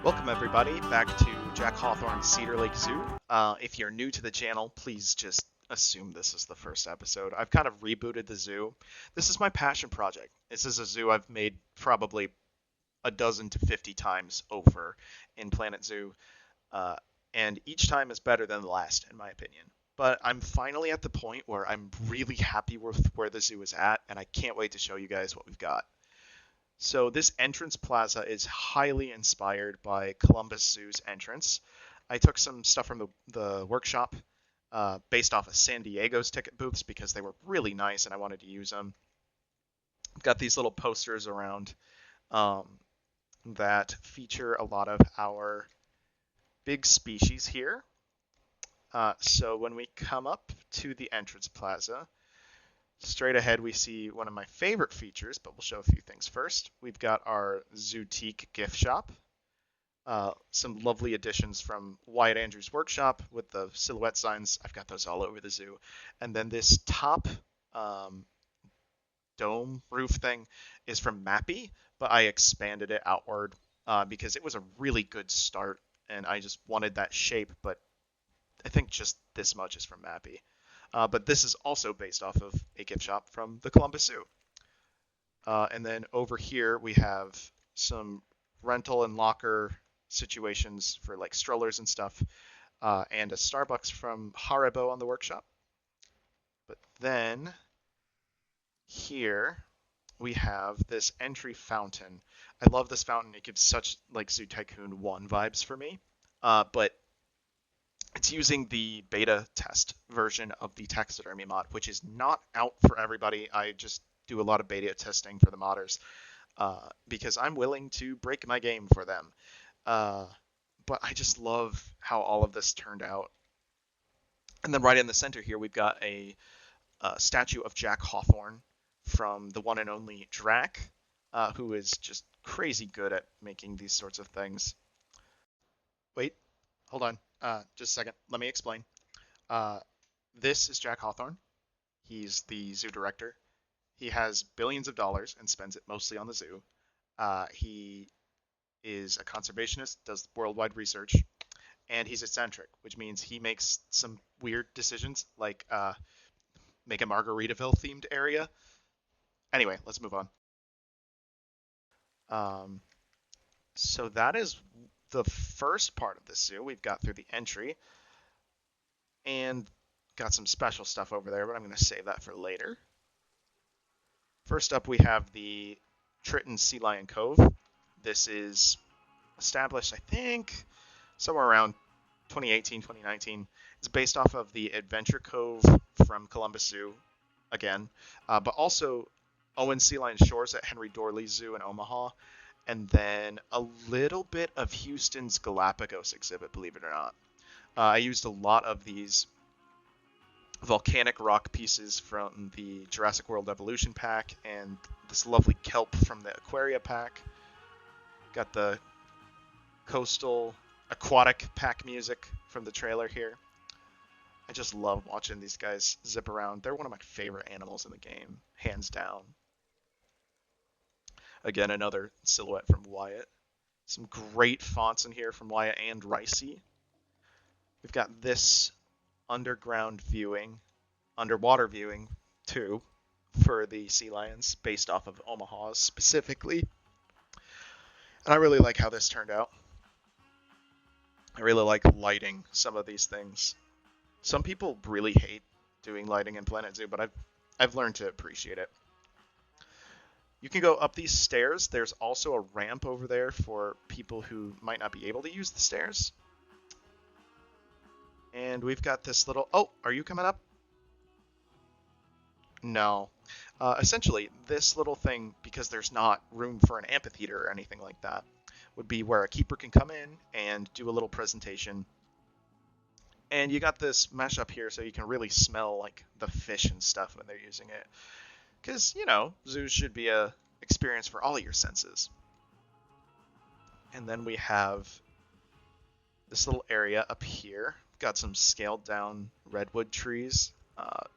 Welcome everybody back to Jack Hawthorne's Cedar Lake Zoo. If you're new to the channel, please just assume this is the first episode. I've kind of rebooted the zoo. This is my passion project. This is a zoo I've made probably a dozen to 50 times over in Planet Zoo, and each time is better than the last, in my opinion. But I'm finally at the point where I'm really happy with where the zoo is at, and I can't wait to show you guys what we've got. So this entrance plaza is highly inspired by Columbus Zoo's entrance. I took some stuff from the workshop based off of San Diego's ticket booths because they were really nice and I wanted to use them. I've got these little posters around that feature a lot of our big species here. So when we come up to the entrance plaza, straight ahead, we see one of my favorite features, but we'll show a few things first. We've got our Zootique gift shop. Some lovely additions from Wyatt Andrews' workshop with the silhouette signs. I've got those all over the zoo. And then this top dome roof thing is from Mappy, but I expanded it outward because it was a really good start, and I just wanted that shape, but I think just this much is from Mappy. But this is also based off of a gift shop from the Columbus Zoo. And then over here we have some rental and locker situations for like strollers and stuff, and a Starbucks from Haribo on the workshop. But then here we have this entry fountain. I love this fountain. It gives such like Zoo Tycoon 1 vibes for me. But it's using the beta test version of the taxidermy mod, which is not out for everybody. I just do a lot of beta testing for the modders because I'm willing to break my game for them. But I just love how all of this turned out. And then right in the center here, we've got a statue of Jack Hawthorne from the one and only Drac, who is just crazy good at making these sorts of things. Wait, hold on. Just a second. Let me explain. This is Jack Hawthorne. He's the zoo director. He has billions of dollars and spends it mostly on the zoo. He is a conservationist, does worldwide research, and he's eccentric, which means he makes some weird decisions, like make a Margaritaville themed area. Anyway, let's move on. So that is the first part of the zoo. We've got through the entry and got some special stuff over there, but I'm going to save that for later. First up, we have the Triton Sea Lion Cove. This is established, I think, somewhere around 2018, 2019. It's based off of the Adventure Cove from Columbus Zoo, again, but also Owen Sea Lion Shores at Henry Dorley Zoo in Omaha, and then a little bit of Houston's Galapagos exhibit, believe it or not. I used a lot of these volcanic rock pieces from the Jurassic World Evolution pack and this lovely kelp from the Aquaria pack. Got the coastal aquatic pack music from the trailer here. I just love watching these guys zip around. They're one of my favorite animals in the game, hands down. Again, another silhouette from Wyatt. Some great fonts in here from Wyatt and Ricey. We've got this underwater viewing too, for the sea lions, based off of Omaha's specifically. And I really like how this turned out. I really like lighting some of these things. Some people really hate doing lighting in Planet Zoo, but I've learned to appreciate it. You can go up these stairs. There's also a ramp over there for people who might not be able to use the stairs. And we've got this little... Oh, are you coming up? No. Essentially, this little thing, because there's not room for an amphitheater or anything like that, would be where a keeper can come in and do a little presentation. And you got this mesh up here so you can really smell like the fish and stuff when they're using it. Because, you know, zoos should be a experience for all your senses. And then we have this little area up here. Got some scaled down redwood trees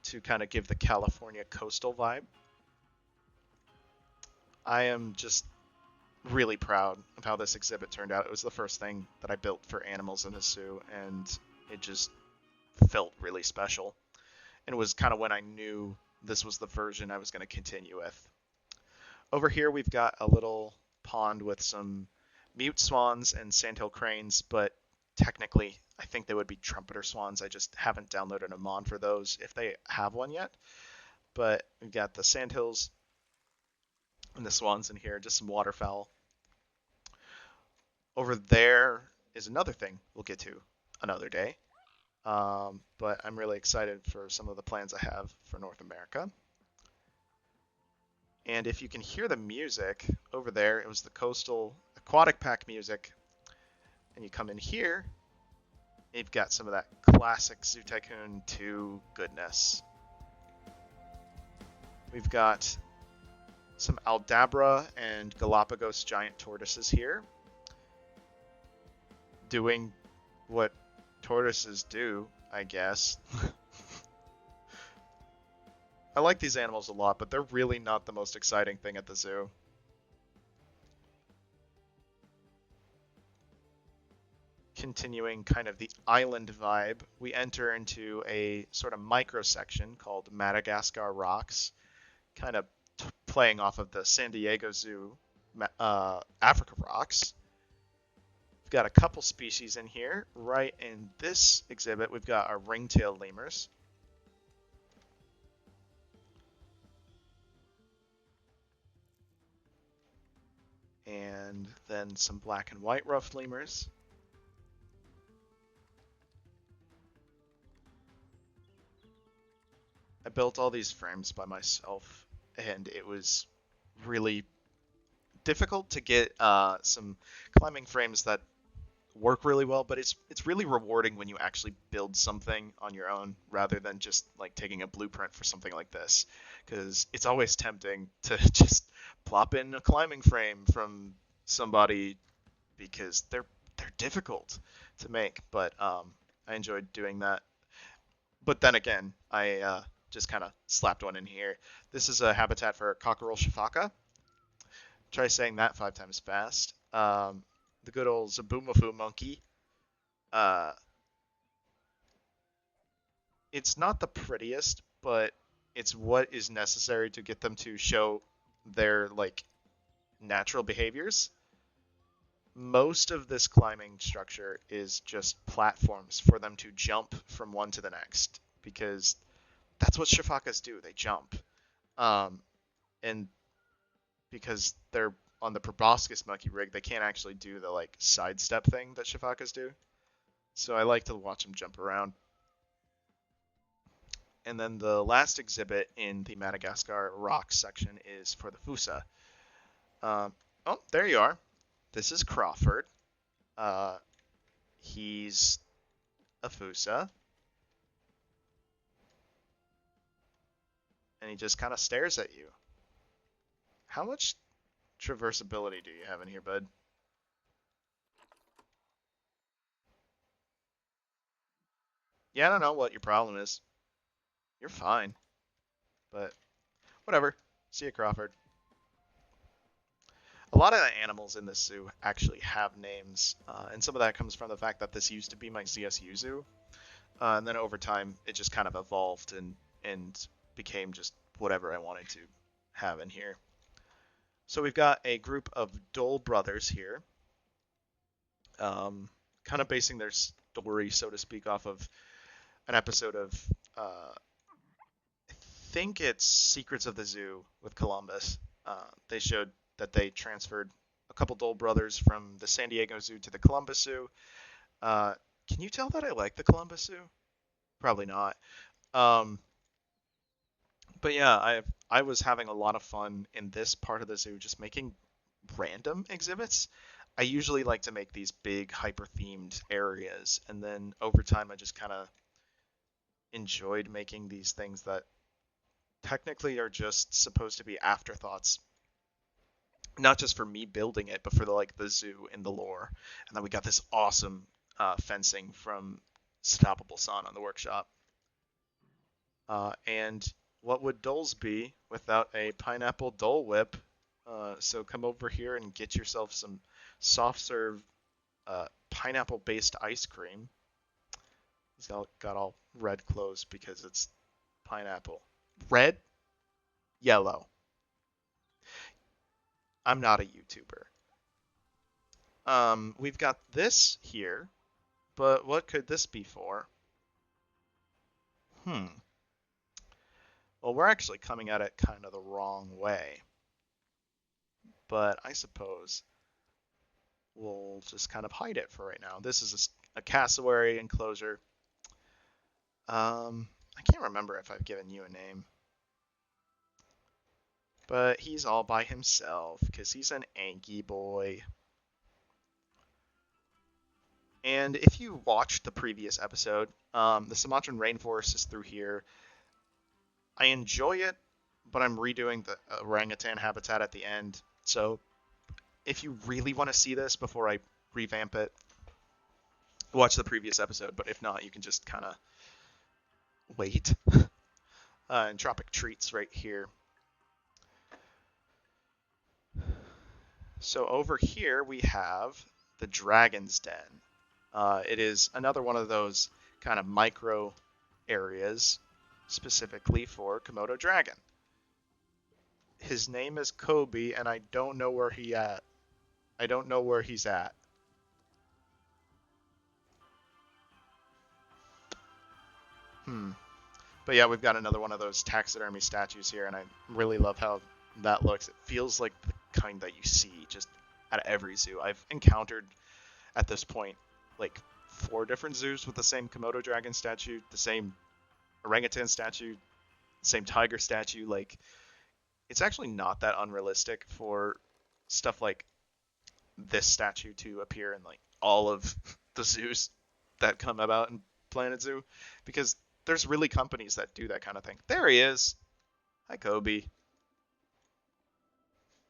to kind of give the California coastal vibe. I am just really proud of how this exhibit turned out. It was the first thing that I built for animals in the zoo, and it just felt really special. And it was kind of when I knew this was the version I was going to continue with. Over here, we've got a little pond with some mute swans and sandhill cranes, but technically, I think they would be trumpeter swans. I just haven't downloaded a mod for those if they have one yet. But we've got the sandhills and the swans in here, just some waterfowl. Over there is another thing we'll get to another day. But I'm really excited for some of the plans I have for North America. And if you can hear the music over there, it was the Coastal Aquatic Pack music. And you come in here, you've got some of that classic Zoo Tycoon 2 goodness. We've got some Aldabra and Galapagos giant tortoises here, doing what tortoises do, I guess. I like these animals a lot, but they're really not the most exciting thing at the zoo. Continuing kind of the island vibe, we enter into a sort of micro section called Madagascar Rocks, kind of playing off of the San Diego Zoo Africa Rocks. We've got a couple species in here. Right in this exhibit, we've got our ringtail lemurs. And then some black and white ruffed lemurs. I built all these frames by myself, and it was really difficult to get some climbing frames that work really well, but it's really rewarding when you actually build something on your own rather than just like taking a blueprint for something like this, because it's always tempting to just plop in a climbing frame from somebody because they're difficult to make, but I enjoyed doing that. But then again, I just kind of slapped one in here. This is a habitat for cockerel shafaka. Try saying that 5 times fast. The good old Zaboomafoo monkey. It's not the prettiest, but it's what is necessary to get them to show their like natural behaviors. Most of this climbing structure is just platforms for them to jump from one to the next, because that's what shafakas do. They jump. And because they're on the proboscis monkey rig, they can't actually do the like sidestep thing that shafakas do. So I like to watch them jump around. And then the last exhibit in the Madagascar rocks section is for the Fusa. Oh, there you are. This is Crawford. He's a Fusa. And he just kind of stares at you. How much traversability do you have in here, bud? Yeah, I don't know what your problem is. You're fine. But whatever. See you, Crawford. A lot of the animals in this zoo actually have names, and some of that comes from the fact that this used to be my ZSU zoo, and then over time it just kind of evolved and became just whatever I wanted to have in here. So we've got a group of Dhole brothers here, kind of basing their story, so to speak, off of an episode of, I think it's Secrets of the Zoo with Columbus. They showed that they transferred a couple Dhole brothers from the San Diego Zoo to the Columbus Zoo. Can you tell that I like the Columbus Zoo? Probably not. But yeah, I was having a lot of fun in this part of the zoo just making random exhibits. I usually like to make these big hyper-themed areas, and then over time I just kind of enjoyed making these things that technically are just supposed to be afterthoughts, not just for me building it, but for the zoo and the lore. And then we got this awesome fencing from Stoppable Son on the workshop. And what would Dholes be without a pineapple Dole whip? So come over here and get yourself some soft serve pineapple based ice cream. He's got all red clothes because it's pineapple. Red, yellow. I'm not a YouTuber. We've got this here, but what could this be for? Hmm. Well, we're actually coming at it kind of the wrong way, but I suppose we'll just kind of hide it for right now. This is a cassowary enclosure. I can't remember if I've given you a name, but he's all by himself because he's an Anky boy. And if you watched the previous episode, the Sumatran rainforest is through here. I enjoy it, but I'm redoing the orangutan habitat at the end. So if you really want to see this before I revamp it, watch the previous episode. But if not, you can just kind of wait. And tropic treats right here. So over here we have the Dragon's Den. It is another one of those kind of micro areas specifically for Komodo dragon. His name is Kobe, and I don't know where he at. I don't know where he's at. But yeah, we've got another one of those taxidermy statues here, and I really love how that looks. It feels like the kind that you see just at every zoo. I've encountered at this point like 4 different zoos with the same Komodo dragon statue, the same orangutan statue, same tiger statue. Like, it's actually not that unrealistic for stuff like this statue to appear in like all of the zoos that come about in Planet Zoo, because there's really companies that do that kind of thing. There he is. Hi, Kobe.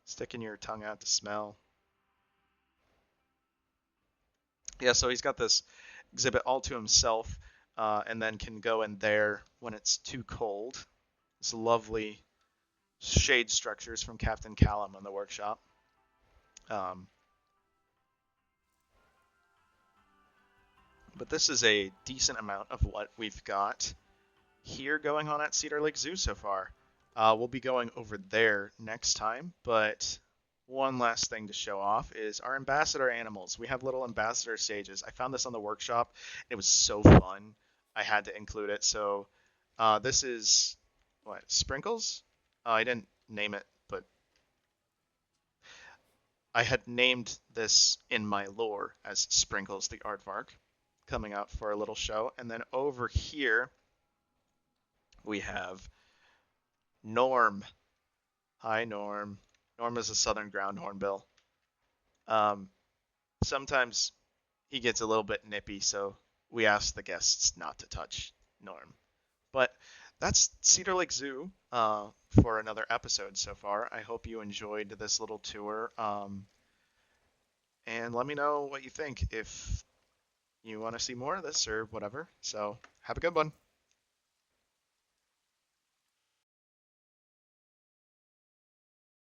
Sticking your tongue out to smell. Yeah, so he's got this exhibit all to himself, and then can go in there when it's too cold. It's lovely shade structures from Captain Callum in the workshop. But this is a decent amount of what we've got here going on at Cedar Lake Zoo so far. We'll be going over there next time, but one last thing to show off is our ambassador animals. We have little ambassador stages. I found this on the workshop. It was so fun. I had to include it. So this is, what, Sprinkles? I didn't name it, but I had named this in my lore as Sprinkles the Aardvark, coming out for a little show. And then over here, we have Norm. Hi, Norm. Norm is a southern ground hornbill. Sometimes he gets a little bit nippy, so we ask the guests not to touch Norm. But that's Cedar Lake Zoo for another episode so far. I hope you enjoyed this little tour. And let me know what you think if you want to see more of this or whatever. So have a good one.